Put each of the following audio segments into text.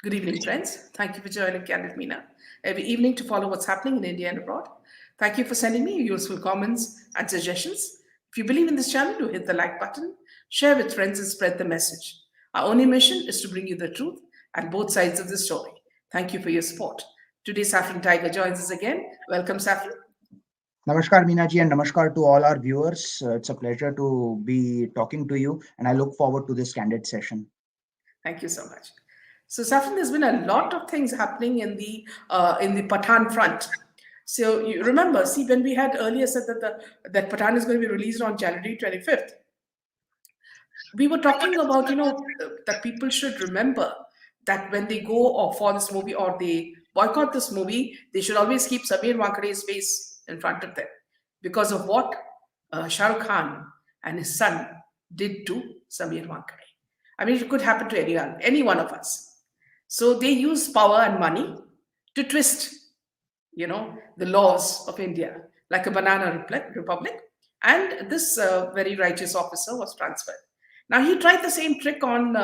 Good evening, friends. Thank you for joining Candid Meena every evening to follow what's happening in India and abroad. Thank you for sending me your useful comments and suggestions. If you believe in this channel, do hit the like button, share with friends, and spread the message. Our only mission is to bring you the truth and both sides of the story. Thank you for your support. Today, Saffron Tiger joins us again. Welcome, Saffron. Namaskar, Meenaji, and namaskar to all our viewers. It's a pleasure to be talking to you, and I look forward to this candid session. Thank you so much. So, Saffron, there's been a lot of things happening in the Pathaan front. So you remember, see, when we had earlier said that Pathaan is going to be released on January 25th, we were talking about that people should remember that when they go or for this movie or they boycott this movie, they should always keep Samir Wankade's face in front of them because of what Shah Rukh Khan and his son did to Samir Wankade. I mean, it could happen to any one of us. So they use power and money to twist, the laws of India, like a banana republic. And this very righteous officer was transferred. Now he tried the same trick on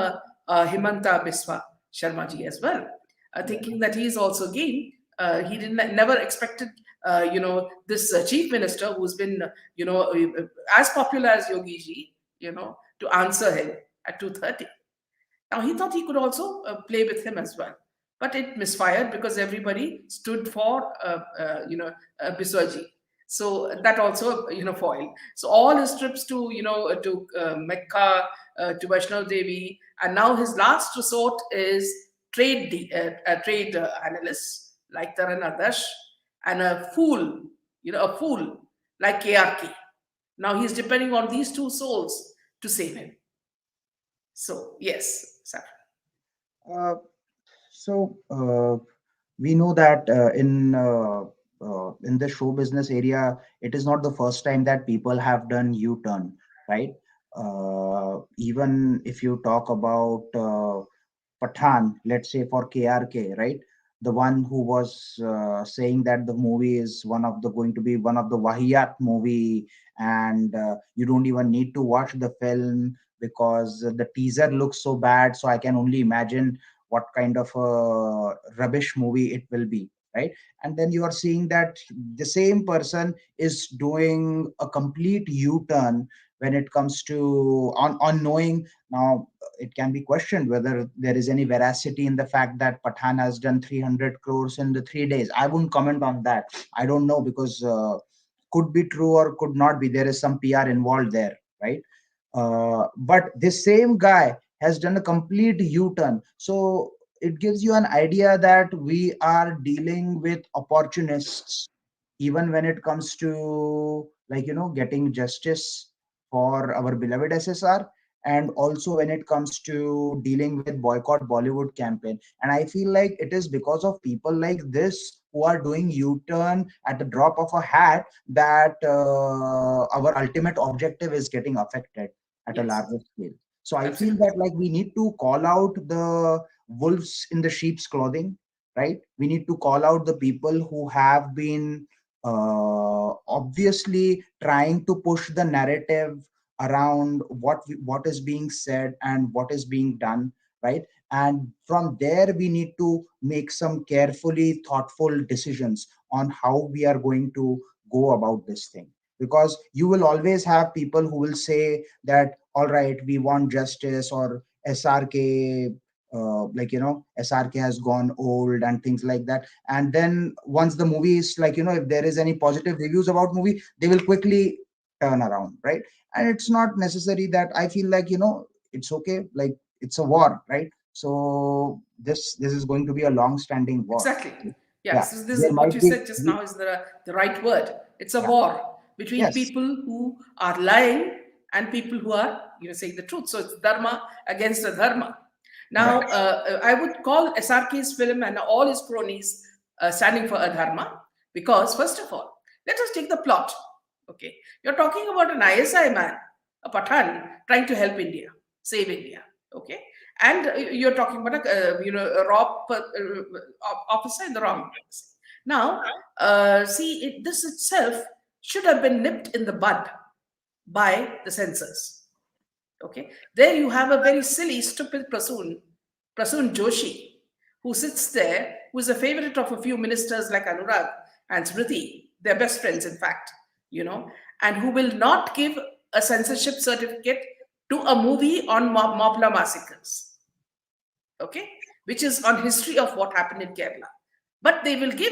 Himanta Biswa Sharma ji as well, thinking that he is also game. He didn't never expected, this chief minister who's been, as popular as Yogi ji, to answer him at 2:30. Now he thought he could also play with him as well, but it misfired because everybody stood for Biswaji. So that also foiled. So all his trips to Mecca, to Vaishnav Devi, and now his last resort is trade analysts like Taran Adarsh and a fool like KRK. Now he's depending on these two souls to save him. So yes, sir. Uh, so we know that in the show business area, it is not the first time that people have done U-turn, right? Even if you talk about Pathaan, let's say for KRK, right? The one who was saying that the movie is going to be one of the Wahiyat movie, and you don't even need to watch the film because the teaser looks so bad. So I can only imagine what kind of a rubbish movie it will be, right? And then you are seeing that the same person is doing a complete U-turn when it comes to on knowing now it can be questioned whether there is any veracity in the fact that Pathan has done 300 crores in the 3 days. I wouldn't comment on that. I don't know because could be true or could not be. There is some PR involved there, right? But this same guy has done a complete U-turn. So it gives you an idea that we are dealing with opportunists, even when it comes to getting justice for our beloved SSR, and also when it comes to dealing with boycott Bollywood campaign. And I feel like it is because of people like this who are doing U-turn at the drop of a hat that our ultimate objective is getting affected at a Yes, larger scale. So I feel absolutely. that like we need to call out the wolves in the sheep's clothing, right? We need to call out the people who have been obviously trying to push the narrative around what is being said and what is being done, right? And from there we need to make some carefully thoughtful decisions on how we are going to go about this thing, because you will always have people who will say that all right, we want justice, or SRK, SRK has gone old and things like that. And then once the movie is if there is any positive reviews about movie, they will quickly turn around, right? And it's not necessary that I feel like it's okay, like it's a war, right? So this is going to be a long standing war. Exactly. Yeah, Yeah, this there what might you be. said just now is the right word. It's a Yeah. war between Yes. people who are lying and people who are saying the truth. So it's dharma against the dharma. Now, Right. I would call SRK's film and all his cronies standing for adharma because, first of all, let us take the plot. Okay, you're talking about an ISI man, a Pathan, trying to help India, save India. Okay, and you're talking about a raw officer in the wrong place. Now, see, this itself should have been nipped in the bud by the censors. Okay, there you have a very silly, stupid Prasoon Joshi, who sits there, who is a favorite of a few ministers like Anurag and Smriti, they're best friends, in fact, and who will not give a censorship certificate to a movie on Mopla massacres, okay, which is on history of what happened in Kerala. But they will give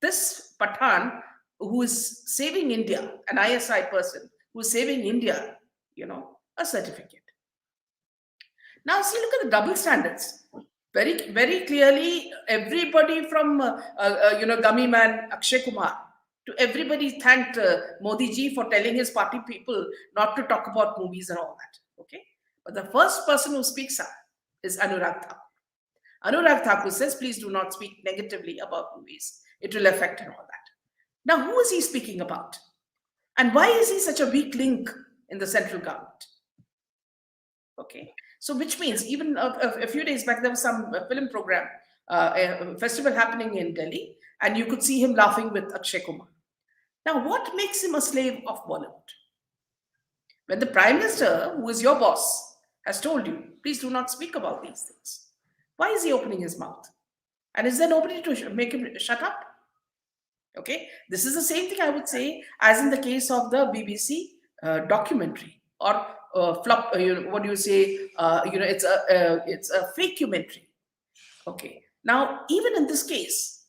this Pathan, who is saving India, an ISI person who is saving India, a certificate. Now, see, look at the double standards. Very, very clearly, everybody from, Gummy Man Akshay Kumar to everybody thanked Modi ji for telling his party people not to talk about movies and all that. Okay. But the first person who speaks up is Anurag Thakur. Anurag Thakur says, please do not speak negatively about movies. It will affect and all that. Now, who is he speaking about? And why is he such a weak link in the central government? Okay. So, which means even a few days back, there was some film program, a festival happening in Delhi, and you could see him laughing with Akshay Kumar. Now, what makes him a slave of Bollywood? When the Prime Minister, who is your boss, has told you, please do not speak about these things, why is he opening his mouth? And is there nobody to make him shut up? Okay, this is the same thing I would say as in the case of the BBC documentary or flop. What do you say? It's a fake documentary. Okay. Now, even in this case,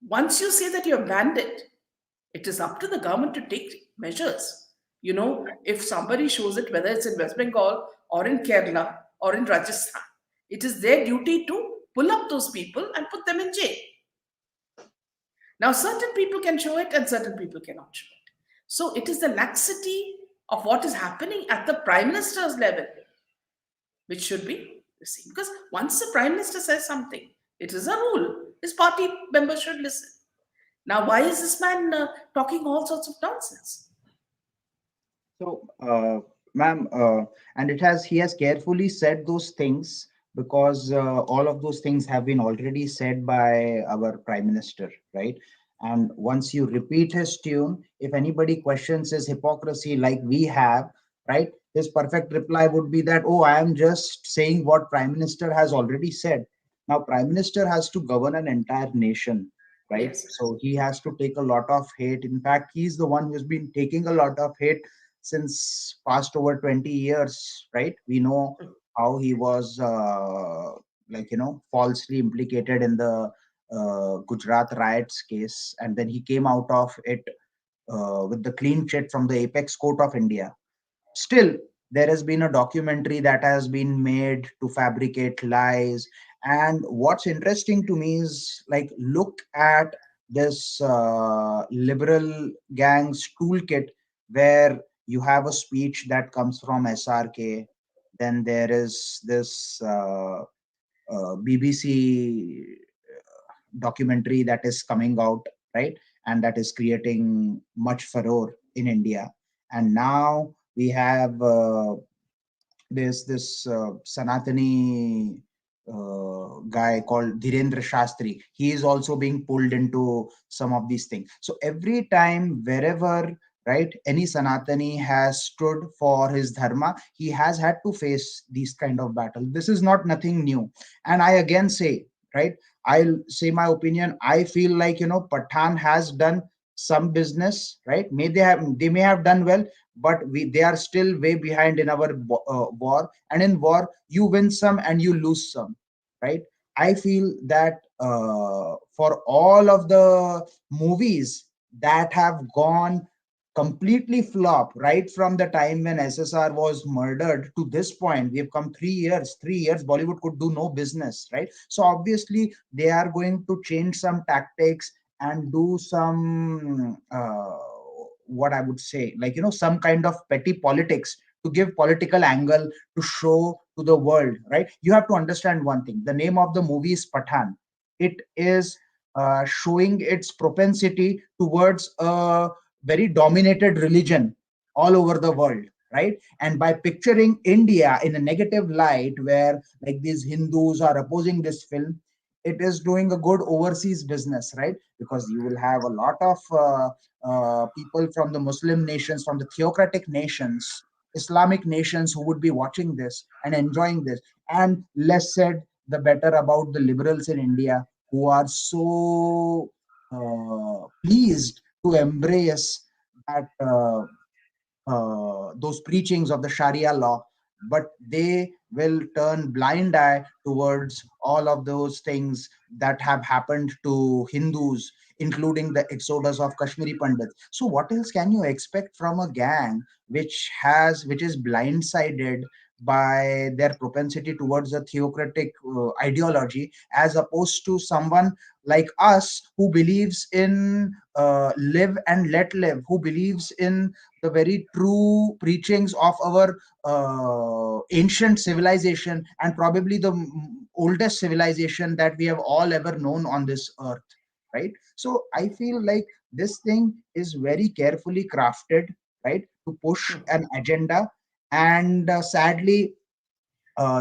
once you say that you have banned it, it is up to the government to take measures. If somebody shows it, whether it's in West Bengal or in Kerala or in Rajasthan, it is their duty to pull up those people and put them in jail. Now, certain people can show it and certain people cannot show it. So it is the laxity of what is happening at the Prime Minister's level, which should be the same. Because once the Prime Minister says something, it is a rule. His party members should listen. Now, why is this man talking all sorts of nonsense? So, ma'am, and he has carefully said those things because all of those things have been already said by our Prime Minister, right? And once you repeat his tune, if anybody questions his hypocrisy like we have, right, his perfect reply would be that, oh, I am just saying what Prime Minister has already said. Now, Prime Minister has to govern an entire nation, right? Yes. So he has to take a lot of hate. In fact, he's the one who's been taking a lot of hate since past over 20 years, right? We know how he was falsely implicated in the Gujarat riots case, and then he came out of it with the clean chit from the apex court of India. Still, there has been a documentary that has been made to fabricate lies. And what's interesting to me is, like, look at this liberal gangs toolkit, where you have a speech that comes from SRK. Then there is this BBC documentary that is coming out, right? And that is creating much furore in India. And now we have this Sanatani guy called Dhirendra Shastri. He is also being pulled into some of these things. So every time, wherever, right, any Sanatani has stood for his dharma, he has had to face these kind of battles. This is not nothing new. And I again say, right, I'll say my opinion. I feel like, Pathan has done some business, right? They may have done well, but they are still way behind in our war. And in war, you win some and you lose some, right? I feel that for all of the movies that have gone completely flop, right from the time when SSR was murdered to this point, we've come 3 years. 3 years, Bollywood could do no business, right? So obviously they are going to change some tactics and do some what I would say, like, some kind of petty politics to give political angle to show to the world, right? You have to understand one thing. The name of the movie is Pathan. It is showing its propensity towards a very dominated religion all over the world, right? And by picturing India in a negative light, where like these Hindus are opposing this film, it is doing a good overseas business, right? Because you will have a lot of people from the Muslim nations, from the theocratic nations, Islamic nations, who would be watching this and enjoying this. And less said, the better about the liberals in India who are so pleased to embrace that those preachings of the Sharia law, but they will turn blind eye towards all of those things that have happened to Hindus, including the exodus of Kashmiri Pandits. So, what else can you expect from a gang which is blindsided by their propensity towards a theocratic ideology, as opposed to someone like us who believes in live and let live, who believes in the very true preachings of our ancient civilization, and probably the oldest civilization that we have all ever known on this earth, right? So I feel like this thing is very carefully crafted, right, to push Hmm. an agenda. And sadly,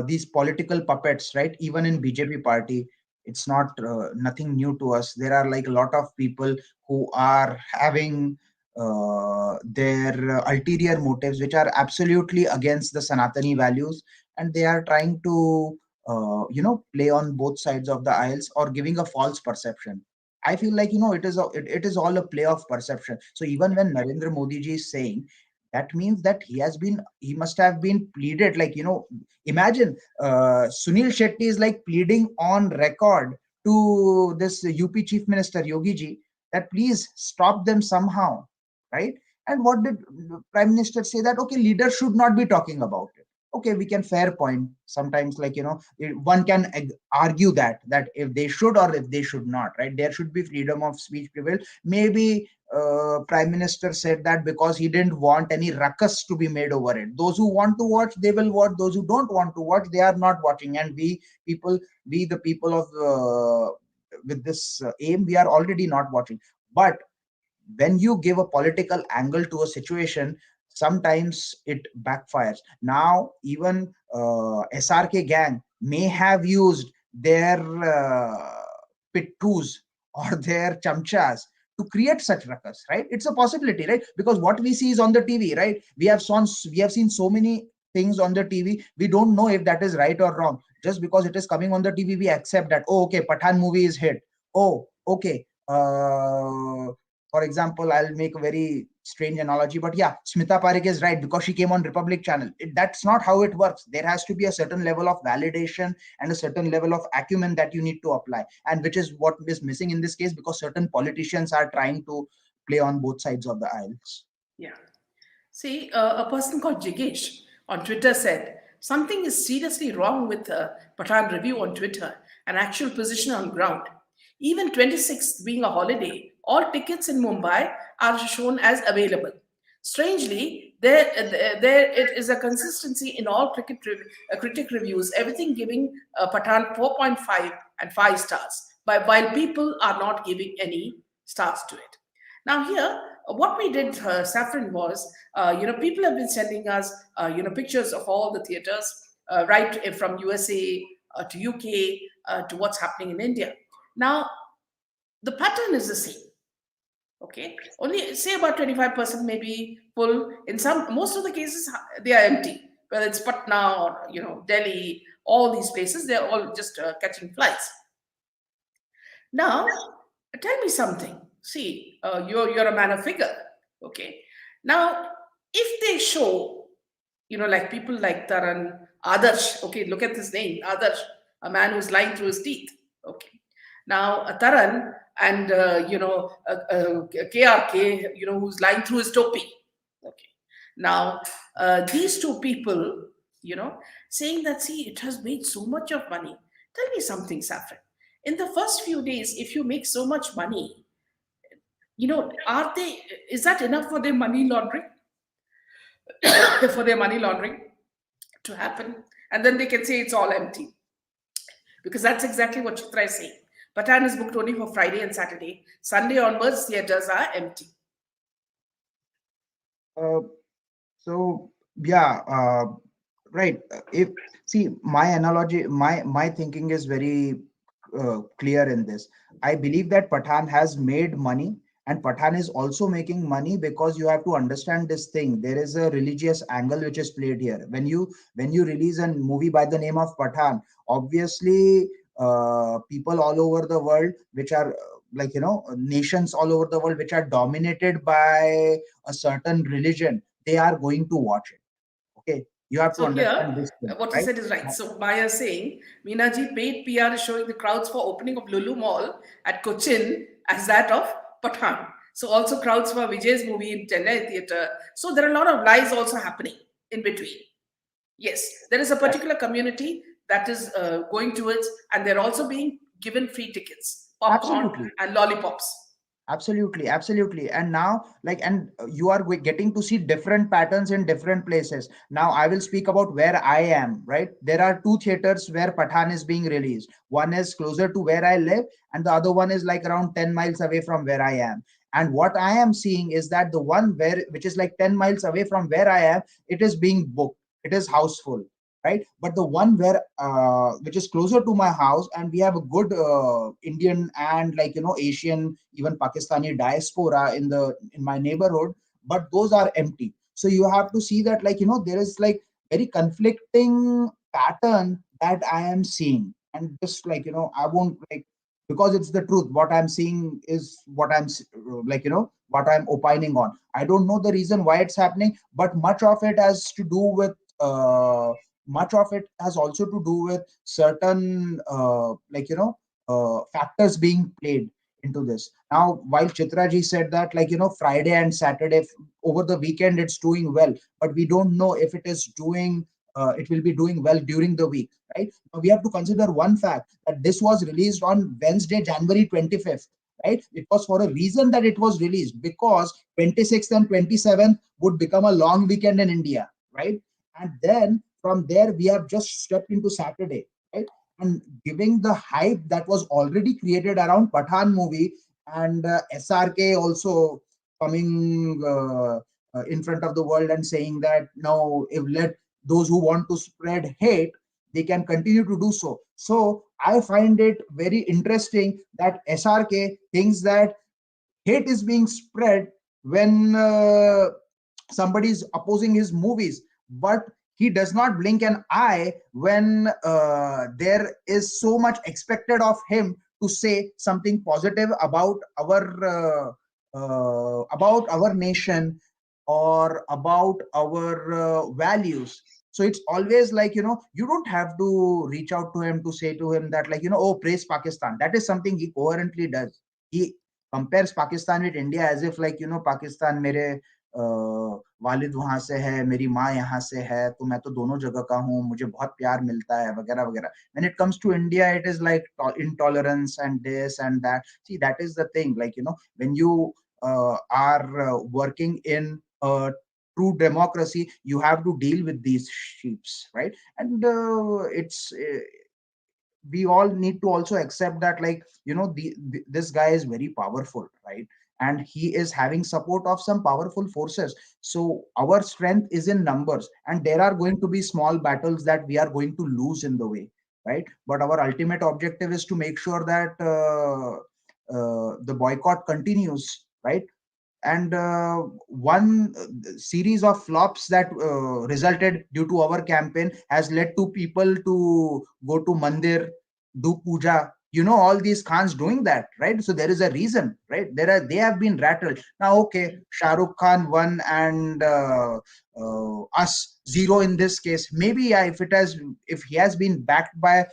these political puppets, right, even in BJP party, it's not nothing new to us. There are like a lot of people who are having their ulterior motives which are absolutely against the Sanatani values, and they are trying to play on both sides of the aisles or giving a false perception. I feel like, it is all a play of perception. So even when Narendra Modi ji is saying, that means that he must have been pleaded, like, imagine Sunil Shetty is like pleading on record to this UP Chief Minister Yogi ji that please stop them somehow, right? And what did Prime Minister say? That okay, leaders should not be talking about it. Okay, we can fair point. Sometimes, like, one can argue that if they should or if they should not, right? There should be freedom of speech prevail. Maybe Prime Minister said that because he didn't want any ruckus to be made over it. Those who want to watch, they will watch. Those who don't want to watch, they are not watching. And people, we the people of with this aim, we are already not watching. But when you give a political angle to a situation, sometimes it backfires. Now even SRK gang may have used their pittus or their chamchas to create such ruckus, right? It's a possibility, right? Because what we see is on the TV, right? We have seen so many things on the TV. We don't know if that is right or wrong. Just because it is coming on the TV, we accept that, oh, okay, Pathaan movie is hit. Oh, okay, for example, I'll make a very strange analogy, but yeah, Smita Parekh is right because she came on Republic channel. That's not how it works. There has to be a certain level of validation and a certain level of acumen that you need to apply, and which is what is missing in this case, because certain politicians are trying to play on both sides of the aisles. Yeah. See, a person called Jigesh on Twitter said, something is seriously wrong with Pathan review on Twitter, an actual position on ground. Even 26th being a holiday, all tickets in Mumbai are shown as available. Strangely, there it is a consistency in all critic reviews, everything giving Pathan 4.5 and 5 stars, while people are not giving any stars to it. Now here, what we did, Saffron, was, people have been sending us, pictures of all the theaters, right from USA to UK to what's happening in India. Now, the pattern is the same. Okay, only say about 25% may be full. In most of the cases, they are empty. Whether it's Patna or Delhi, all these places, they're all just catching flies. Now, tell me something. See, you're a man of figure. Okay. Now, if they show, like people like Taran, Adarsh. Okay, look at his name, Adarsh, a man who's lying through his teeth. Okay. Now, Taran and KRK, who's lying through his topi. Okay. Now, these two people, you know, saying that, see, it has made so much of money. Tell me something, Saffron. In the first few days, if you make so much money, are they, is that enough for their money laundering? For their money laundering to happen? And then they can say it's all empty. Because that's exactly what Chitra is saying. Pathan is booked only for Friday and Saturday. Sunday onwards, theaters are empty. Uh, so yeah, right. If see my analogy, my thinking is very clear in this. I believe that Pathan has made money, And Pathan is also making money because you have to understand this thing. There is a religious angle which is played here. When you release a movie by the name of Pathan, obviously people all over the world, which are nations all over the world which are dominated by a certain religion, they are going to watch it. Okay, you have to So here, understand this thing, what you right? said is right. So Maya saying, Meenaji paid PR is showing the crowds for opening of Lulu Mall at Cochin as that of Pathan. So also crowds for Vijay's movie in Chennai theatre. So there are a lot of lies also happening in between. Yes, there is a particular community that is going towards, and they're also being given free tickets, popcorn Absolutely. and lollipops. Absolutely, absolutely. And now, and you are getting to see different patterns in different places. Now, I will speak about where I am, right? There are two theaters where Pathan is being released. One is closer to where I live, and the other one is like around 10 miles away from where I am. And what I am seeing is that the one which is like 10 miles away from where I am, it is being booked, it is houseful, right? But the one where which is closer to my house, and we have a good Indian and Asian, even Pakistani diaspora in my neighborhood, but those are empty. So you have to see that there is very conflicting pattern that I am seeing. And just I won't because it's the truth. What I'm seeing is what what I'm opining on. I don't know the reason why it's happening, but much of it has to do with much of it has also to do with certain factors being played into this. Now, while Chitraji said that Friday and Saturday over the weekend it's doing well, but we don't know if it will be doing well during the week, right? Now, we have to consider one fact, that this was released on Wednesday, January 25th, right? It was for a reason that it was released, because 26th and 27th would become a long weekend in India, right? And then from there we have just stepped into Saturday, right? And giving the hype that was already created around Pathan movie, and SRK also coming in front of the world and saying that no, if let those who want to spread hate, they can continue to do so. So I find it very interesting that SRK thinks that hate is being spread when somebody is opposing his movies, but he does not blink an eye when there is so much expected of him to say something positive about our nation, or about our values. So it's always you don't have to reach out to him to say to him that oh, praise Pakistan. That is something he coherently does. He compares Pakistan with India as if Pakistan मेरे वालिद वहां से है, मेरी माँ यहाँ से है, तो मैं तो दोनों जगह का हूँ, मुझे बहुत प्यार मिलता है, वगैरह वगैरह. When it comes to India, it is like intolerance and this and that. See, that is the thing. When you are working in a true democracy, you have to deal with these sheeps, right? And it's we all need to also accept that this guy is very powerful, right? And he is having support of some powerful forces. So our strength is in numbers, and there are going to be small battles that we are going to lose in the way, right? But our ultimate objective is to make sure that the boycott continues, right? And one series of flops that resulted due to our campaign has led to people to go to mandir, do puja. All these khans doing that, right? So there is a reason, right? They have been rattled. Now, okay, Shah Rukh Khan won, and us zero in this case. Maybe, yeah, if he has been backed by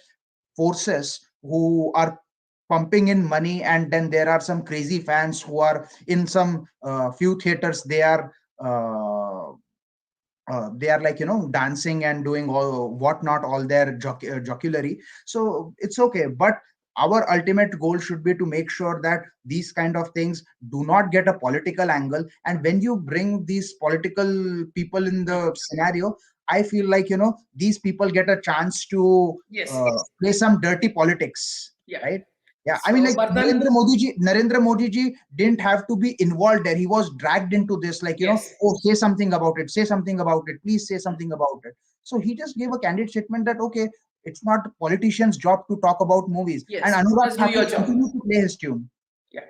forces who are pumping in money, and then there are some crazy fans who are in some few theaters, they are dancing and doing all whatnot, all their jocularity. So it's okay, but our ultimate goal should be to make sure that these kind of things do not get a political angle. And when you bring these political people in the scenario, I feel these people get a chance to Yes. play some dirty politics, Yeah. right? Yeah, I mean, So Bardhan, Narendra Modi ji didn't have to be involved there. He was dragged into this, yes, oh, say something about it, say something about it, please say something about it. So he just gave a candid statement that, okay, it's not politicians' job to talk about movies. And yes, you Anurag must do Thakur your job. continued to play his tune. Yeah.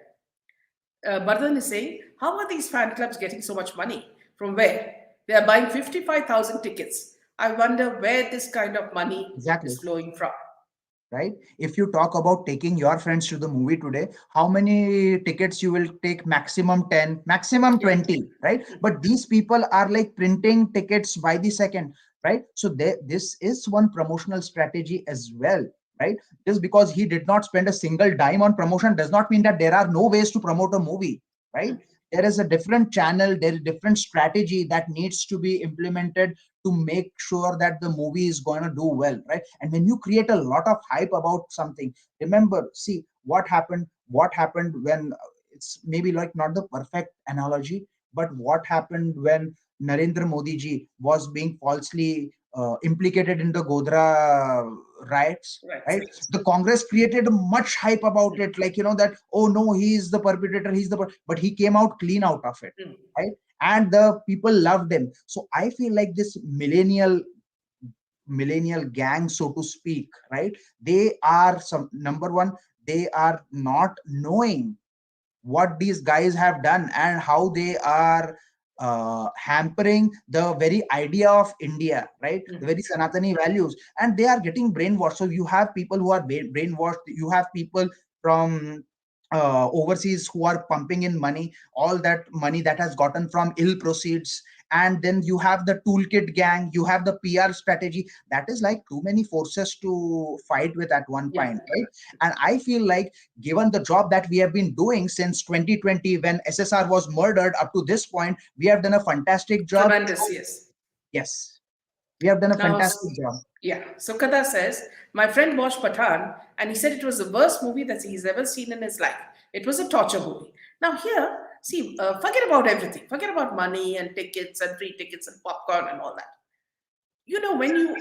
Bardhan is saying, how are these fan clubs getting so much money? From where? They are buying 55,000 tickets. I wonder where this kind of money is Exactly. flowing from. Right, if you talk about taking your friends to the movie today, how many tickets you will take? Maximum 10, maximum Yeah. 20, right? But these people are like printing tickets by the second, right? So this is one promotional strategy as well, right? Just because he did not spend a single dime on promotion does not mean that there are no ways to promote a movie, right? There is a different channel, there is different strategy that needs to be implemented to make sure that the movie is going to do well, right? And when you create a lot of hype about something, remember, see what happened when, it's maybe like not the perfect analogy, but what happened when Narendra Modi ji was being falsely implicated in the Godhra riots, Right. right? The Congress created much hype about it, like, that, oh no, he is the perpetrator, but he came out clean out of it, Mm. right? And the people loved him. So I feel like this millennial gang, so to speak, right? They are some number one, they are not knowing what these guys have done and how they are hampering the very idea of India, right? The very Sanatani values, and they are getting brainwashed. So you have people who are brainwashed. You have people from overseas who are pumping in money, all that money that has gotten from ill proceeds. And then you have the toolkit gang, you have the PR strategy. That is like too many forces to fight with at one Yeah. point, right? And I feel like, given the job that we have been doing since 2020, when SSR was murdered, up to this point, we have done a fantastic job. Tremendous, yes. Yes, we have done a Now, fantastic job. yeah. So Kada says, my friend watched Pathaan and he said it was the worst movie that he's ever seen in his life. It was a torture movie. Now here, see, forget about everything. Forget about money and tickets and free tickets and popcorn and all that. When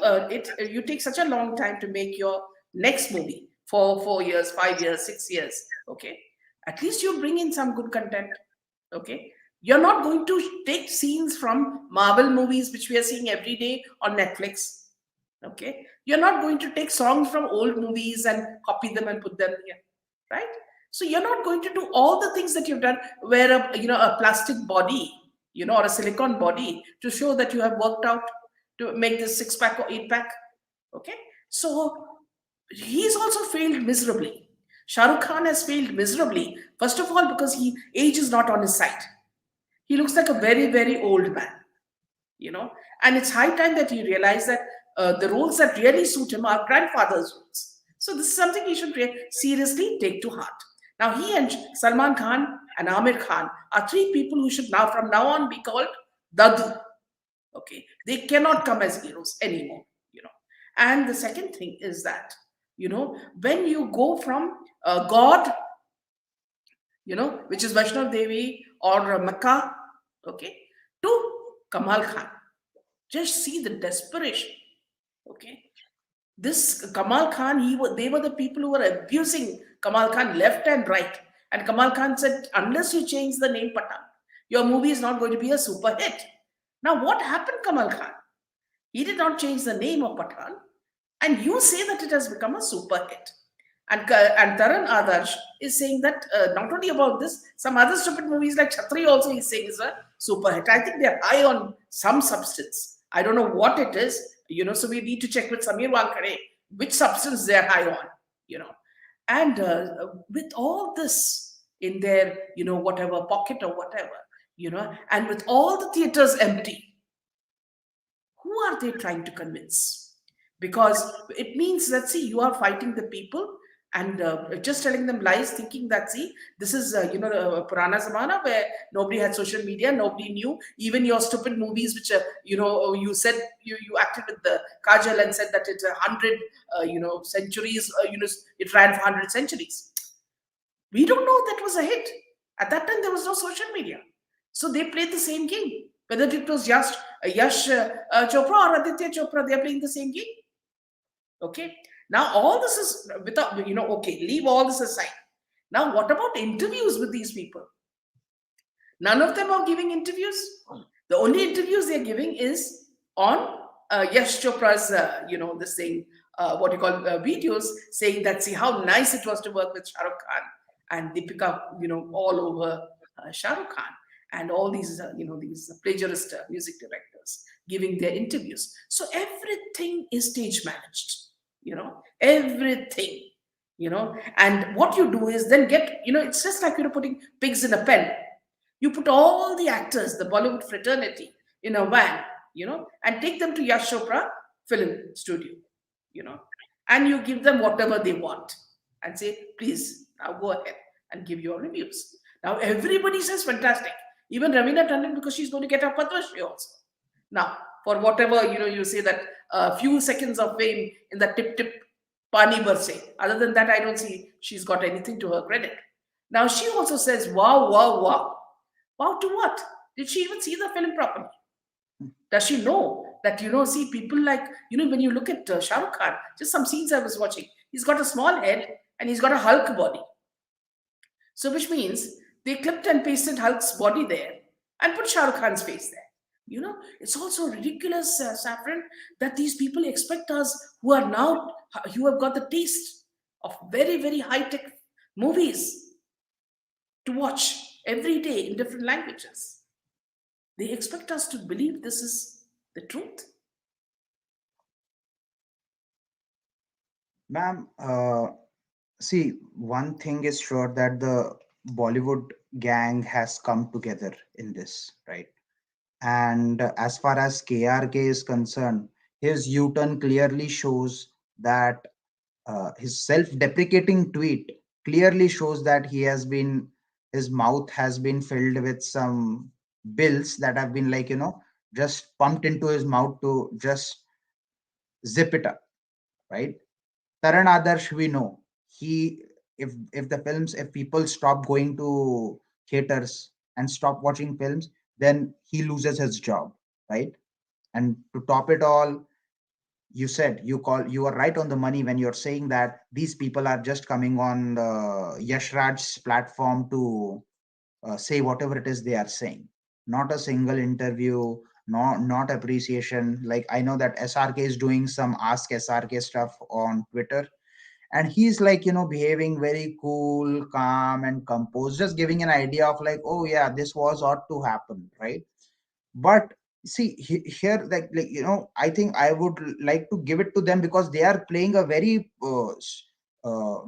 you take such a long time to make your next movie, 4 years, 5 years, 6 years. Okay, at least you bring in some good content. Okay, you're not going to take scenes from Marvel movies which we are seeing every day on Netflix. Okay, you're not going to take songs from old movies and copy them and put them here, right? So you're not going to do all the things that you've done, wear a plastic body, or a silicon body to show that you have worked out to make this 6 pack or 8 pack. Okay, so he's also failed miserably. Shah Rukh Khan has failed miserably. First of all, because age is not on his side. He looks like a very, very old man, you know. And it's high time that he realized that the roles that really suit him are grandfather's roles. So this is something he should seriously take to heart. Now he and Salman Khan and Amir Khan are three people who should now, from now on, be called Dadu. Okay, they cannot come as heroes anymore. And the second thing is that, when you go from God, which is Vaishnav Devi or Makkah, okay, to Kamal Khan, just see the desperation. Okay, this Kamal Khan, they were the people who were abusing Kamal Khan left and right. And Kamal Khan said, unless you change the name Pathaan, your movie is not going to be a super hit. Now, what happened, Kamal Khan? He did not change the name of Pathaan, and you say that it has become a super hit. And Taran Adarsh is saying that not only about this, some other stupid movies like Chhatri also he's saying is a super hit. I think they're high on some substance. I don't know what it is, so we need to check with Samir Wankade which substance they're high on. And with all this in their, whatever pocket or whatever, and with all the theaters empty, who are they trying to convince? Because it means that, see, you are fighting the people and just telling them lies, thinking that, see, this is Purana Zamana, where nobody had social media, nobody knew. Even your stupid movies, which you said you acted with the Kajal and said that it's 100 centuries, it ran for 100 centuries. We don't know that was a hit. At that time there was no social media, so they played the same game. Whether it was just Yash Chopra or Aditya Chopra, they are playing the same game. Okay. Now all this is without, okay, leave all this aside. Now what about interviews with these people? None of them are giving interviews. The only interviews they're giving is on Yash Chopra's, this thing, what you call videos, saying that, see how nice it was to work with Shah Rukh Khan and Deepika, all over Shah Rukh Khan, and all these, these plagiarist music directors giving their interviews. So everything is stage managed, everything, and what you do is then get, it's just like, putting pigs in a pen. You put all the actors, the Bollywood fraternity, in a van, and take them to Yash Chopra film studio, you know, and you give them whatever they want and say, please, now go ahead and give your reviews. Now everybody says fantastic. Even Ravina Tandon, because she's going to get her Padma Shri also. Now, for whatever, you say that a few seconds of fame in the tip tip Pani birthday. Other than that, I don't see she's got anything to her credit. Now she also says, wow, wow, wow. Wow to what? Did she even see the film properly? Does she know that, see people like, when you look at Shah Rukh Khan, just some scenes I was watching, he's got a small head and he's got a Hulk body. So, which means they clipped and pasted Hulk's body there and put Shah Rukh Khan's face there. It's also ridiculous, Saffron, that these people expect us who have got the taste of very, very high tech movies to watch every day in different languages. They expect us to believe this is the truth. Ma'am, see, one thing is sure that the Bollywood gang has come together in this, right? And as far as KRK is concerned, his U-turn clearly shows that his self-deprecating tweet clearly shows that his mouth has been filled with some bills that have been, like, just pumped into his mouth to just zip it up, right? Taran Adarsh, we know he if the films, if people stop going to theaters and stop watching films, then he loses his job, right? And to top it all, you are right on the money when you're saying that these people are just coming on Yash Raj's platform to say whatever it is they are saying. Not a single interview, not appreciation. Like, I know that SRK is doing some Ask SRK stuff on Twitter, and he's, like, behaving very cool, calm, and composed, just giving an idea of, like, oh yeah, this was ought to happen, right? But see, here, like, I think I would like to give it to them, because they are playing a very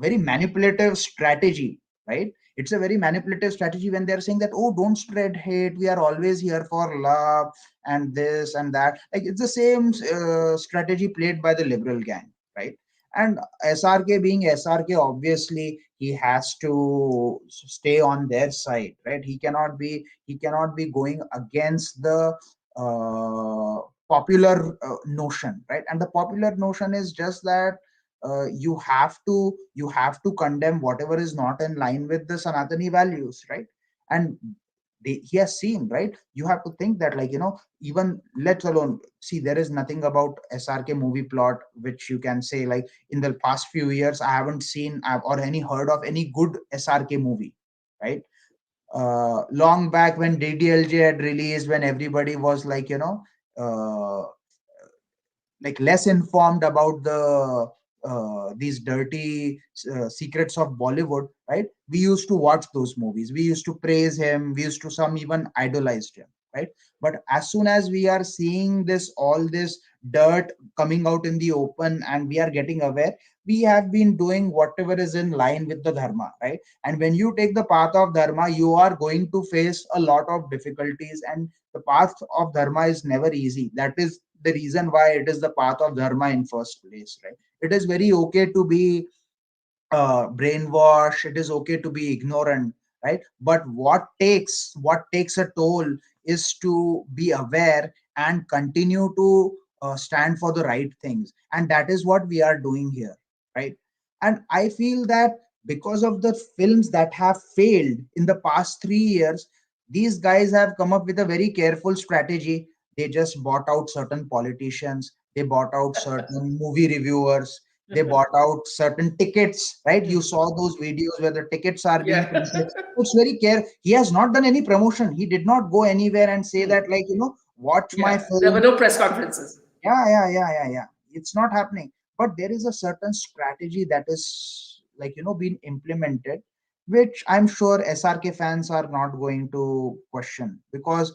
very manipulative strategy, right? It's a very manipulative strategy when they're saying that, oh, don't spread hate, we are always here for love, and this and that. Like, it's the same strategy played by the liberal gang, right? And SRK being SRK, obviously he has to stay on their side, right? He cannot be going against the popular notion, right? And the popular notion is just that you have to condemn whatever is not in line with the Sanatani values, right? And he has seen, right? You have to think that, like, even let alone, see, there is nothing about SRK movie plot which you can say, like, in the past few years I haven't seen or any heard of any good SRK movie, right? Long back when DDLJ had released, when everybody was, like, uh, like, less informed about these dirty secrets of Bollywood, right? We used to watch those movies, we used to praise him, we used to some even idolized him, right? But as soon as we are seeing all this dirt coming out in the open, and we are getting aware, we have been doing whatever is in line with the dharma, right? And when you take the path of dharma, you are going to face a lot of difficulties, and the path of dharma is never easy. That is the reason why it is the path of dharma in first place, right? It is very okay to be brainwashed, it is okay to be ignorant, right? But what takes a toll is to be aware and continue to stand for the right things, and that is what we are doing here, right? And I feel that because of the films that have failed in the past 3 years, these guys have come up with a very careful strategy. They just bought out certain politicians, they bought out certain movie reviewers, they bought out certain tickets, right? You saw those videos where the tickets are being Yeah. printed. It's very care. He has not done any promotion. He did not go anywhere and say Hmm. that, like, watch my Yeah. There were film. no press conferences. Yeah, yeah, yeah, yeah, yeah. It's not happening. But there is a certain strategy that is, like, being implemented. which I'm sure SRK fans are not going to question, because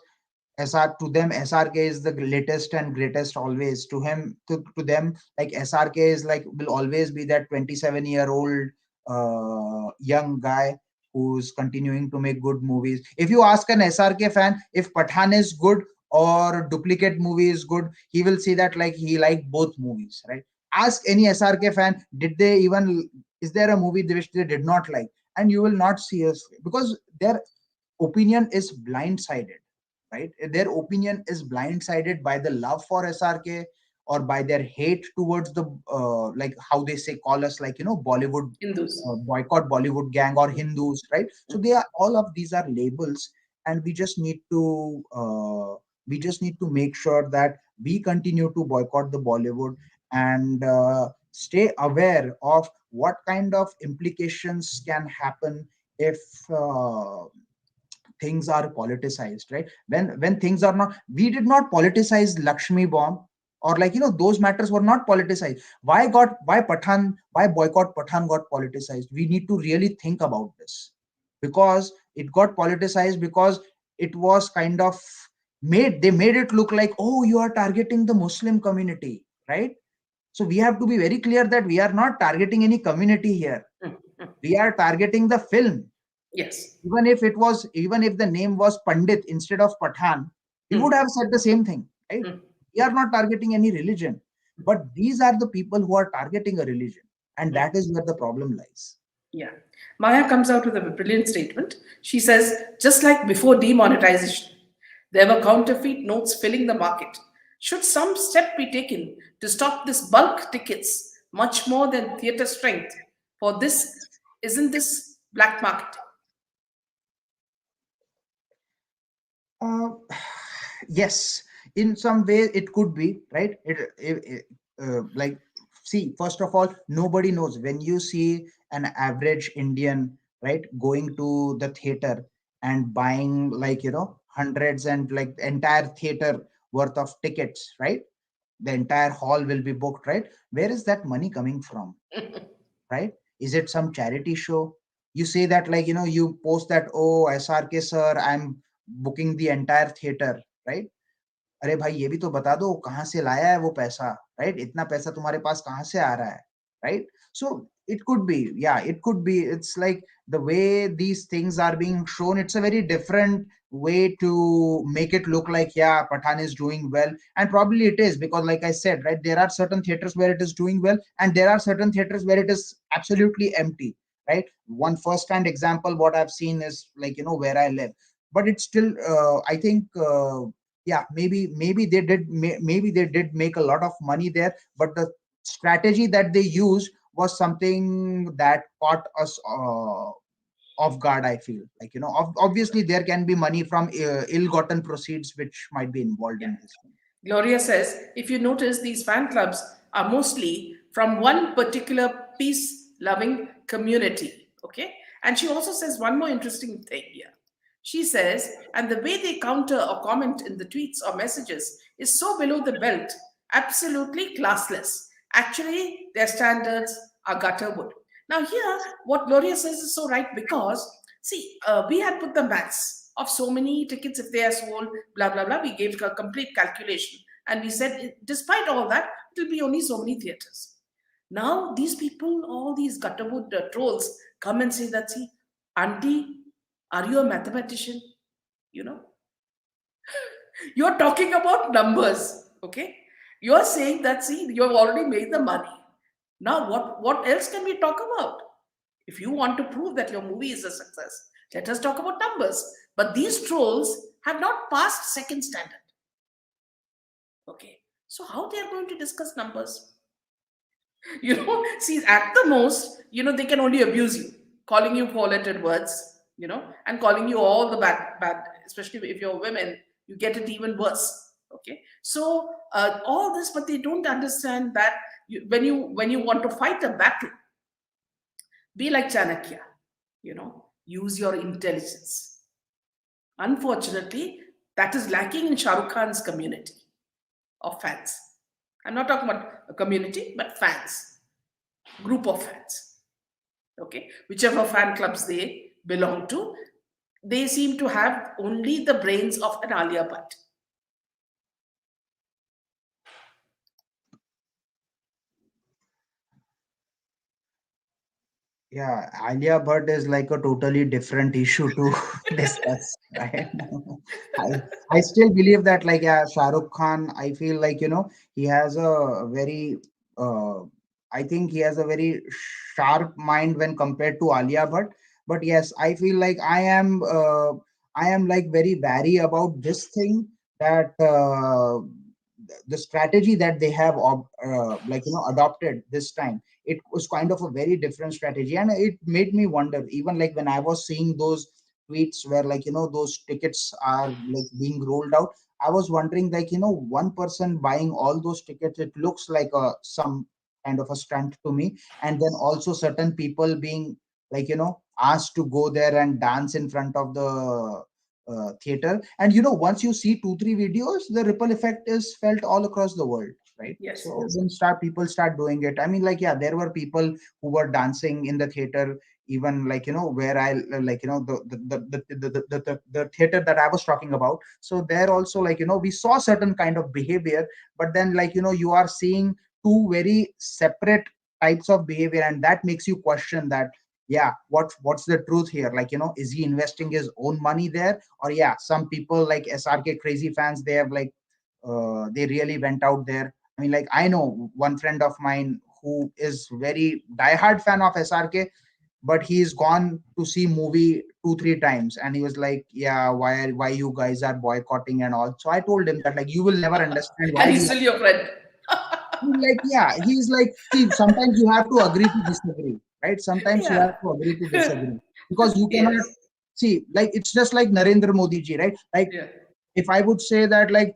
SR to them SRK is the latest and greatest always. To them, like SRK is like will always be that 27-year-old young guy who's continuing to make good movies. If you ask an SRK fan if Pathan is good or Duplicate movie is good, he will say that like he liked both movies, right? Ask any SRK fan, did they even is there a movie which they did not like? And you will not see us, because their opinion is blindsided, right? Their opinion is blindsided by the love for SRK, or by their hate towards the like how they say call us, like Bollywood, Hindus. boycott Bollywood gang, or Hindus, right? So they are, all of these are labels, and we just need to make sure that we continue to boycott the Bollywood, and stay aware of what kind of implications can happen if things are politicized, right? When things are not, we did not politicize Lakshmi bomb, or like those matters were not politicized. Why boycott Pathan got politicized? We need to really think about this, because it got politicized because it was kind of made it look like, oh, you are targeting the Muslim community, right? So we have to be very clear that we are not targeting any community here. Mm, mm. We are targeting the film. Yes. Even if the name was Pandit instead of Pathan, we would Mm, have said the same thing, right? mm, We are not targeting any religion, but these are the people who are targeting a religion, and mm. that is where the problem lies. Yeah. Maya comes out with a brilliant statement. She says, just like before demonetization, there were counterfeit notes filling the market. Should some step be taken to stop this bulk tickets much more than theatre strength? For this, isn't this black market? uh, yes, in some way it could be, right? Like, see, first of all, nobody knows. When you see an average Indian, right, going to the theater and buying, like, hundreds and like the entire theater worth of tickets, right? The entire hall will be booked, right? Where is that money coming from, right? Is it some charity show? You say that, like, you post that, oh, SRK sir, I'm booking the entire theater, right? अरे भाई, ये भी तो बता दो कहाँ से लाया है वो पैसा, राइट? इतना पैसा तुम्हारे पास कहाँ से आ रहा है, right? So it could be, yeah, it could be. It's like the way these things are being shown, it's a very different way to make it look like, yeah, Pathan is doing well, and probably it is, because like I said, right, there are certain theaters where it is doing well, and there are certain theaters where it is absolutely empty, right? One first hand example what I've seen is, like, where I live, but it's still, I think, yeah, maybe they did make a lot of money there, but the strategy that they used was something that caught us off guard. I feel like, obviously there can be money from ill-gotten proceeds which might be involved Yeah. in this thing. Gloria says, if you notice, these fan clubs are mostly from one particular peace loving community. Okay. And she also says one more interesting thing here. She says, and the way they counter or comment in the tweets or messages is so below the belt, absolutely classless. Actually, their standards are gutter wood. Now, here, what Gloria says is so right because, see, we had put the maths of so many tickets if they are sold, blah, blah, blah. We gave a complete calculation. And we said, despite all that, it will be only so many theaters. Now, these people, all these gutterwood trolls, come and say that, see, Auntie, are you a mathematician? You know, you're talking about numbers, okay? You're saying that, see, you've already made the money. Now, what else can we talk about? If you want to prove that your movie is a success, let us talk about numbers. But these trolls have not passed second standard, okay? So how they are going to discuss numbers? See, at the most, they can only abuse you, calling you four-lettered words, and calling you all the bad, especially if you're women, you get it even worse. Okay, so all this, but they don't understand that when you want to fight a battle, be like Chanakya, use your intelligence. Unfortunately, that is lacking in Shah Rukh Khan's community of fans. I'm not talking about a community, but fans, group of fans. Okay, whichever fan clubs they belong to, they seem to have only the brains of an Alia Bhatt. Yeah, Alia Bhatt is like a totally different issue to discuss, right? I I still believe that, like, yeah, Shah Rukh Khan, I feel like, he has a very uh I think he has a very sharp mind when compared to Alia Bhatt. But yes, I feel like I am like very wary about this thing, that the strategy that they have like, adopted this time. It was kind of a very different strategy, and it made me wonder, even like when I was seeing those tweets where, like, those tickets are like being rolled out. I was wondering, like, one person buying all those tickets, it looks like some kind of a stunt to me. And then also certain people being, like, asked to go there and dance in front of the theater. And once you see 2 3 videos, the ripple effect is felt all across the world, right? Yes, So when start people start doing it, I mean, like, yeah, there were people who were dancing in the theater. Even, like, where I like, the theater that I was talking about. So there also, like, we saw certain kind of behavior. But then, like, you are seeing two very separate types of behavior, and that makes you question that, yeah, what's the truth here? Like, is he investing his own money there? Or, yeah, some people like SRK crazy fans, they have like, they really went out there. I mean, like, I know one friend of mine who is very diehard fan of SRK, but he's gone to see movie 2 3 times, and he was like, yeah, why you guys are boycotting and all. So I told him that, like, you will never understand and why he's we still your friend. like, yeah, he's like, see, sometimes you have to agree to disagree, right? Sometimes you have Yeah. to agree to disagree, because you cannot Yes. see, like, it's just like Narendra Modi ji, right? Like, Yeah. if I would say that, like,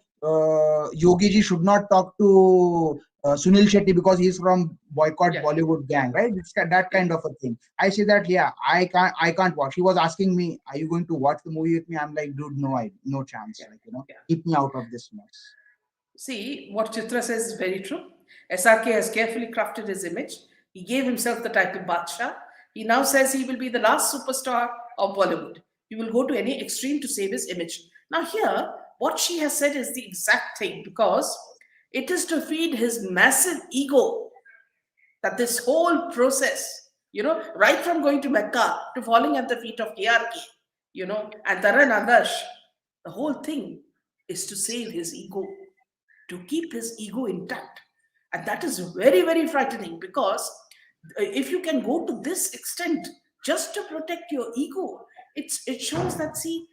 Yogi ji should not talk to Sunil Shetty because he's from boycott Yeah. Bollywood Yeah. gang, right? It's that Yeah. kind of a thing. I say that, yeah, I can't watch. He was asking me, are you going to watch the movie with me? I'm like, dude, no, no chance. Yeah. Like, Yeah. keep me out of this mess. See, what Chitra says is very true. SRK has carefully crafted his image. He gave himself the title Badshah. He now says he will be the last superstar of Bollywood. He will go to any extreme to save his image. Now, here, what she has said is the exact thing, because it is to feed his massive ego that this whole process, right from going to Mecca to falling at the feet of KRK, and Taran Adarsh, the whole thing is to save his ego, to keep his ego intact. And that is very, very frightening, because if you can go to this extent just to protect your ego, it shows that, see,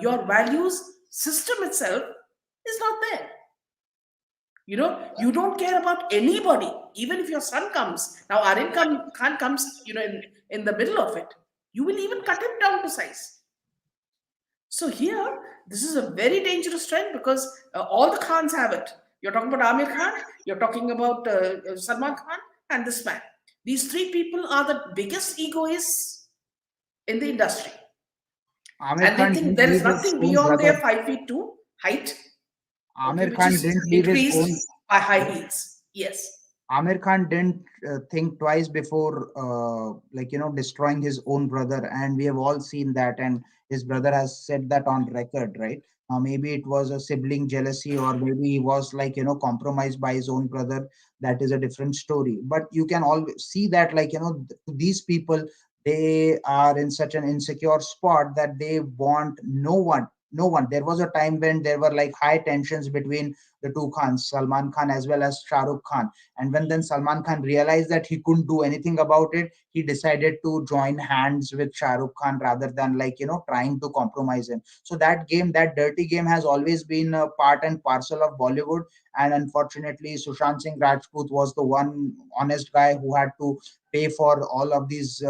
your values system itself is not there. You don't care about anybody, even if your son comes. Now, Khan comes, in the middle of it. You will even cut him down to size. So here, this is a very dangerous trend, because all the Khans have it. You're talking about Amir Khan, you're talking about Salman Khan, and this man. These three people are the biggest egoists in the industry. Amir And they Khan think didn't there is leave his nothing own beyond brother. their 5 feet 2 height, okay, Amir which Khan is didn't leave his own. increased by high heels. Yes. Amir Khan didn't think twice before, like, destroying his own brother, and we have all seen that. And his brother has said that on record, right? Now, maybe it was a sibling jealousy, or maybe he was, like, compromised by his own brother. That is a different story. But you can always see that, like, these people, they are in such an insecure spot that they want no one. No one. There was a time when there were like high tensions between the two Khans, Salman Khan as well as Shah Rukh Khan. And when then Salman Khan realized that he couldn't do anything about it, he decided to join hands with Shah Rukh Khan rather than, like, trying to compromise him. So that game, that dirty game, has always been a part and parcel of Bollywood. And unfortunately, Sushant Singh Rajput was the one honest guy who had to pay for all of these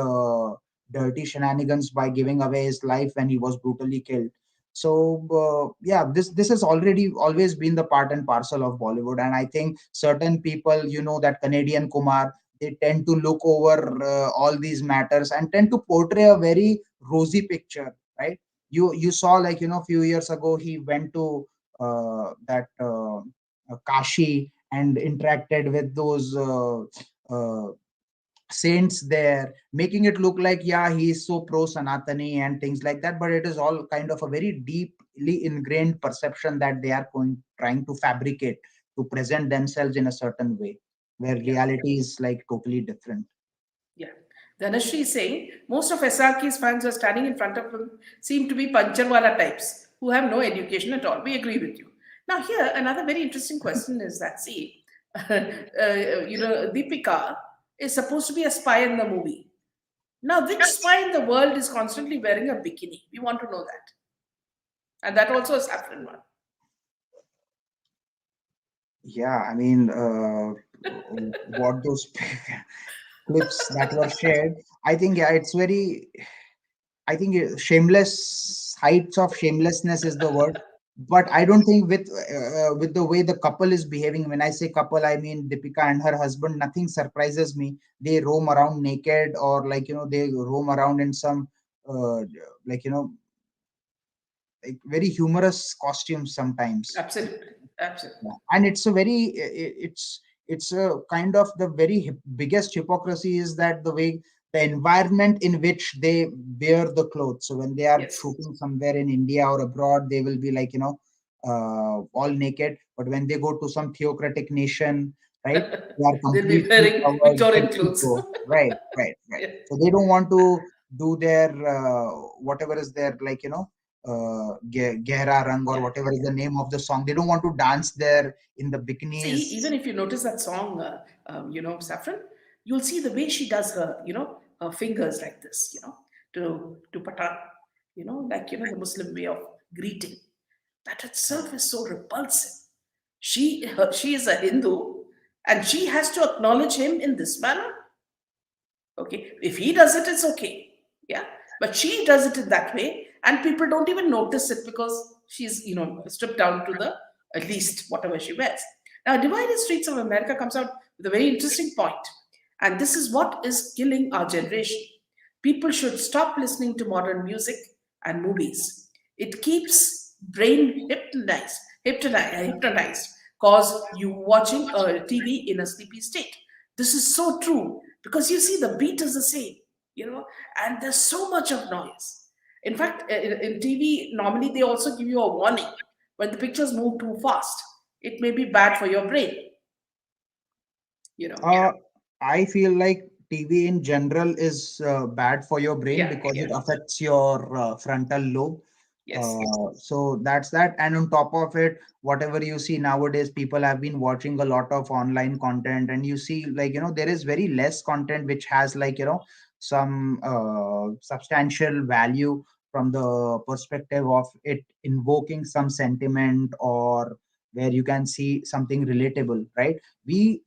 dirty shenanigans by giving away his life when he was brutally killed. So yeah, this has already always been the part and parcel of Bollywood. And I think certain people, that Canadian Kumar, they tend to look over all these matters and tend to portray a very rosy picture, right? You saw, like, a few years ago, he went to that Kashi and interacted with those uh, saints there, making it look like, yeah, he is so pro Sanatani and things like that. But it is all kind of a very deeply ingrained perception that they are trying to fabricate to present themselves in a certain way, where Yeah. reality is like totally different. Yeah. Dhanashree is saying most of SRK's fans who are standing in front of him seem to be Pancharwala types who have no education at all. We agree with you. Now, here, another very interesting question is that, see, Deepika is supposed to be a spy in the movie. Now, which spy in the world is constantly wearing a bikini? We want to know that. And that also is Saffron one. Yeah, I mean, what those clips that were shared, I think, yeah, it's very, I think shameless, heights of shamelessness is the word. But I don't think with the way the couple is behaving. When I say couple, I mean Deepika and her husband. Nothing surprises me. They roam around naked, or like they roam around in some uh, like like very humorous costumes sometimes. Absolutely. Absolutely. Yeah. And it's a very it's a kind of the very biggest hypocrisy is that the way the environment in which they wear the clothes. So when they are Yes. shooting somewhere in India or abroad, they will be like all naked. But when they go to some theocratic nation, right, they are They'll be completely wearing covered head Victorian to clothes. toe. Right, right, right. Yeah. So they don't want to do their whatever is their Gehra Rang or Yeah. whatever is Yeah. the name of the song. They don't want to dance there in the See, even bikinis. if you notice that song, Saffron, you'll see the way she does her, her fingers like this, to Pathaan, the Muslim way of greeting. That itself is so repulsive. She is a Hindu, and she has to acknowledge him in this manner. Okay, if he does it, it's okay. Yeah, but she does it in that way, and people don't even notice it because she's stripped down to the at least whatever she wears. Now, Divided Streets of America comes out with a very interesting point, and this is what is killing our generation. People should stop listening to modern music and movies. It keeps brain hypnotized, cause you watching TV in a sleepy state. This is so true because you see the beat is the same, and there's so much of noise. In fact, in TV, normally they also give you a warning when the pictures move too fast. It may be bad for your brain, you know. Uh, I feel like TV in general is bad for your brain Yeah, because yeah, it affects your frontal lobe. yes, So that's that. And on top of it, whatever you see nowadays, people have been watching a lot of online content, and you see, like, there is very less content which has, like, some substantial value from the perspective of it invoking some sentiment, or where you can see something relatable, right? We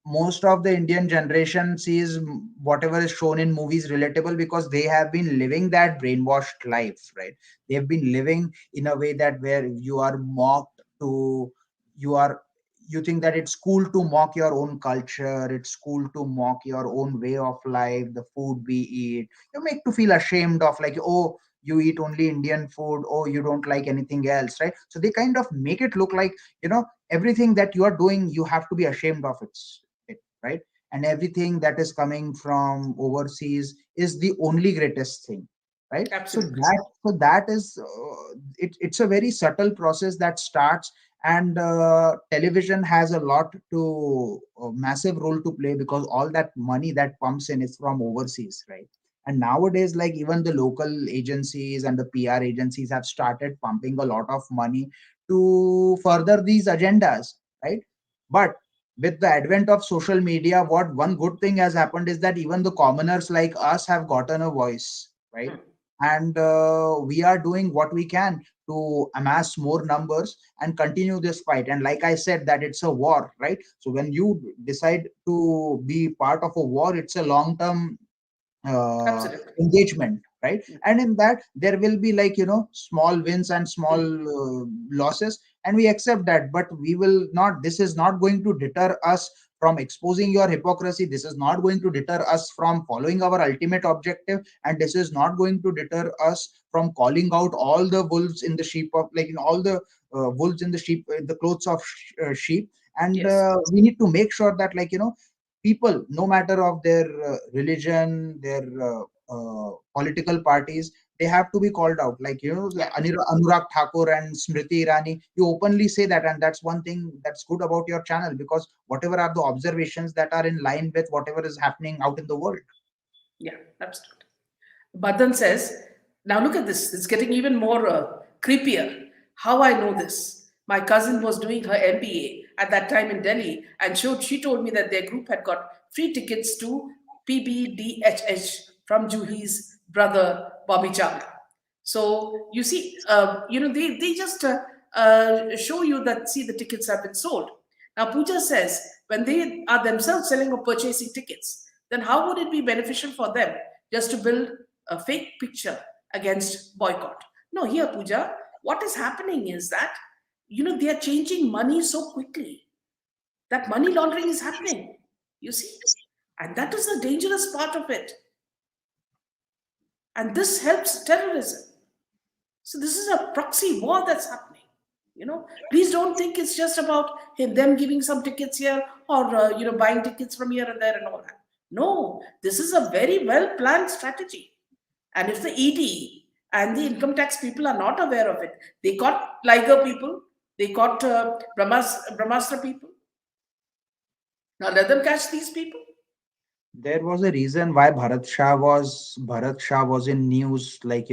Most of the Indian generation sees whatever is shown in movies relatable because they have been living that brainwashed life, right? They've been living in a way that where you are mocked to, you are, you think that it's cool to mock your own culture, it's cool to mock your own way of life, the food we eat. You make to feel ashamed of, like, oh, you eat only Indian food, oh, you don't like anything else, right? So they kind of make it look like, everything that you are doing, you have to be ashamed of it, right? And everything that is coming from overseas is the only greatest thing, right? So absolutely. that is it's a very subtle process that starts. And television has a lot to massive role to play because all that money that pumps in is from overseas, right? And nowadays, like, even the local agencies and the PR agencies have started pumping a lot of money to further these agendas, right? But with the advent of social media, what one good thing has happened is that even the commoners like us have gotten a voice, right? Hmm. And we are doing what we can to amass more numbers and continue this fight. And like I said, that it's a war, right? So when you decide to be part of a war, it's a long term uh, Absolutely. engagement, right? And in that there will be, like, small wins and small Hmm. losses, and we accept that. But we will not, this is not going to deter us from exposing your hypocrisy. This is not going to deter us from following our ultimate objective, and this is not going to deter us from calling out all the wolves in the sheep of, like, all the wolves in the sheep, the clothes of sheep. And Yes. we need to make sure that, like, people, no matter of their religion, their political parties, they have to be called out. Like, the Yeah. Anurag Thakur and Smriti Irani, you openly say that, and that's one thing that's good about your channel, because whatever are the observations that are in line with whatever is happening out in the world. Yeah, absolutely. Badhan says, now look at this. It's getting even more creepier. How I know this? My cousin was doing her MBA at that time in Delhi, and she told me that their group had got free tickets to PBDHH from Juhi's brother Bobby Chawla. So you see, they just show you that, see, the tickets have been sold. Now Pooja says, when they are themselves selling or purchasing tickets, then how would it be beneficial for them just to build a fake picture against boycott? No, here, Pooja, what is happening is that, they are changing money so quickly that money laundering is happening, you see. And that is the dangerous part of it. And this helps terrorism. So this is a proxy war that's happening. Please don't think it's just about them giving some tickets here, or buying tickets from here and there and all that. No, this is a very well planned strategy. And if the ED and the income tax people are not aware of it, they caught Liger people, they caught Brahmastra people. Now let them catch these people. There was a reason why Bharat Shah was in news, like,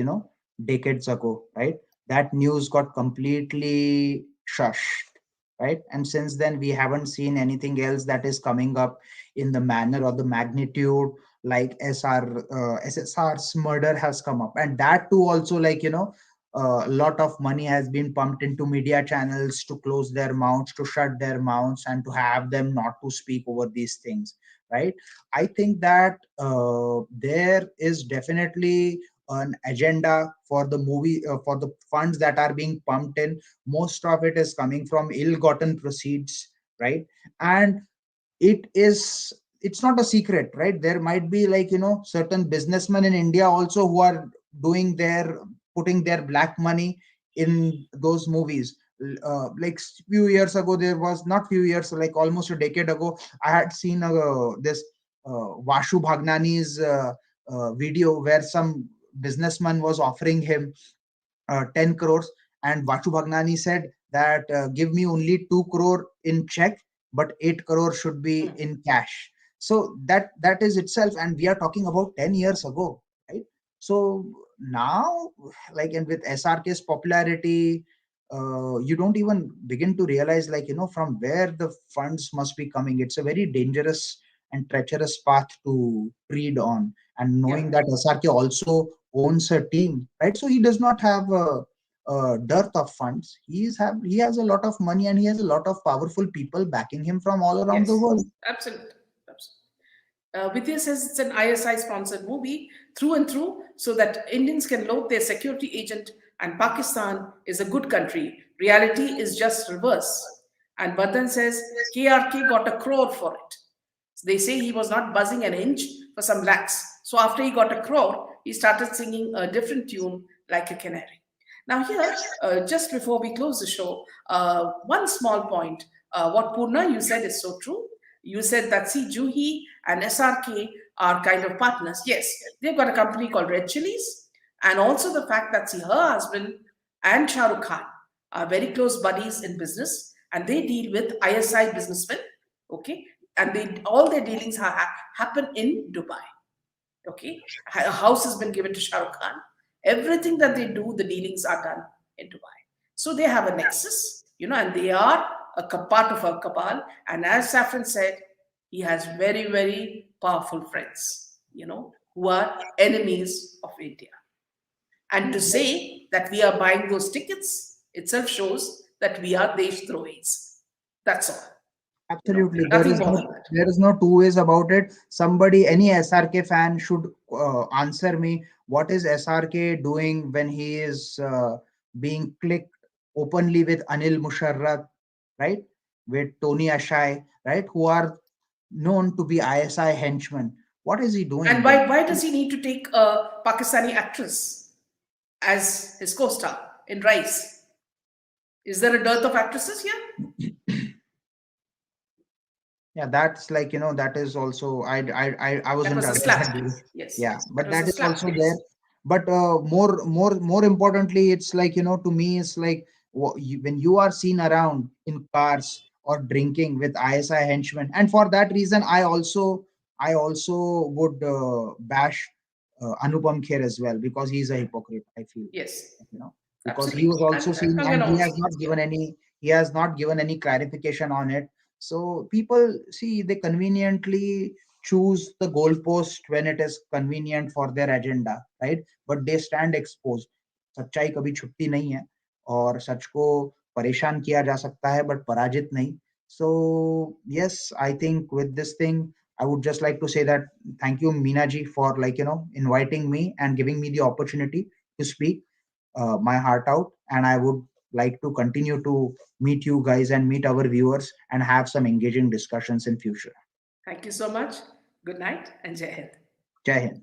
decades ago, right? That news got completely shushed, right? And since then we haven't seen anything else that is coming up in the manner or the magnitude like SSR's murder has come up. And that too also, like, a lot of money has been pumped into media channels to close their mouths, to shut their mouths, and to have them not to speak over these things, right? I think that there is definitely an agenda for the movie, for the funds that are being pumped in. Most of it is coming from ill-gotten proceeds, right? And it's not a secret, right? There might be, like, certain businessmen in India also who are doing their putting their black money in those movies. Like, few years ago, there was not few years, like almost a decade ago, I had seen this Vashu Bhagnani's video where some businessman was offering him 10 crores, and Vachu Bhagnani said that, give me only 2 crore in check, but 8 crore should be Hmm. in cash. So that is itself, and we are talking about 10 years ago, right? So now, like, and with SRK's popularity, you don't even begin to realize, like, from where the funds must be coming. It's a very dangerous and treacherous path to tread on. And Yeah. knowing that SRK also owns a team, right? So he does not have a dearth of funds. He has a lot of money, and he has a lot of powerful people backing him from all around the Yes. world. Absolutely. Absolutely. Vidya says it's an ISI sponsored movie through and through, so that Indians can load their security agent, and Pakistan is a good country. Reality is just reverse. And Badhan says KRK got a crore for it. They say he was not buzzing an inch for some lakhs. So after he got a crore, he started singing a different tune like a canary. Now, here, just before we close the show, one small point. What Purna, you said is so true. You said that, see, Juhi and SRK are kind of partners. Yes, they've got a company called Red Chilies. And also the fact that, see, her husband and Shah Rukh Khan are very close buddies in business, and they deal with ISI businessmen. Okay. And all their dealings happen in Dubai. Okay. A house has been given to Shah Rukh Khan. Everything that they do, the dealings are done in Dubai. So they have a nexus, and they are part of a cabal. And as Saffron said, he has very, very powerful friends, who are enemies of India. And to say that we are buying those tickets itself shows that we are Deshdrohis. That's all. Absolutely, there Nothing is more no than that. there is no two ways about it. Somebody, any SRK fan should answer me. What is SRK doing when he is being clicked openly with Anil Musharraf, right? With Tony Ashai, right? Who are known to be ISI henchmen. What is he And doing there? why does he need to take a Pakistani actress as his co-star in Rise? Is there a dearth of actresses here? Yeah, that's like, that is also, I That wasn't was a aware slap. that Yes, yeah, yes. That but was that a is slap also there. case. But more importantly, it's like, to me, it's like, when you are seen around in cars or drinking with ISI henchmen, and for that reason, I also would bash Anupam Kher as well, because he's a hypocrite, I feel, Yes, you know because he absolutely. was also And seen, tongue and and he all. has not given any clarification on it. So people, see, they conveniently choose the goalpost when it is convenient for their agenda, right? But they stand exposed. सच्चाई कभी छुपती नहीं है, और सच को परेशान किया जा सकता है, but पराजित नहीं. So yes, I think with this thing, I would just like to say that thank you, Meena ji, for, like, inviting me and giving me the opportunity to speak my heart out. And I would like to continue to meet you guys and meet our viewers and have some engaging discussions in future. Thank you so much. Good night and Jai Hind. Jai Hind.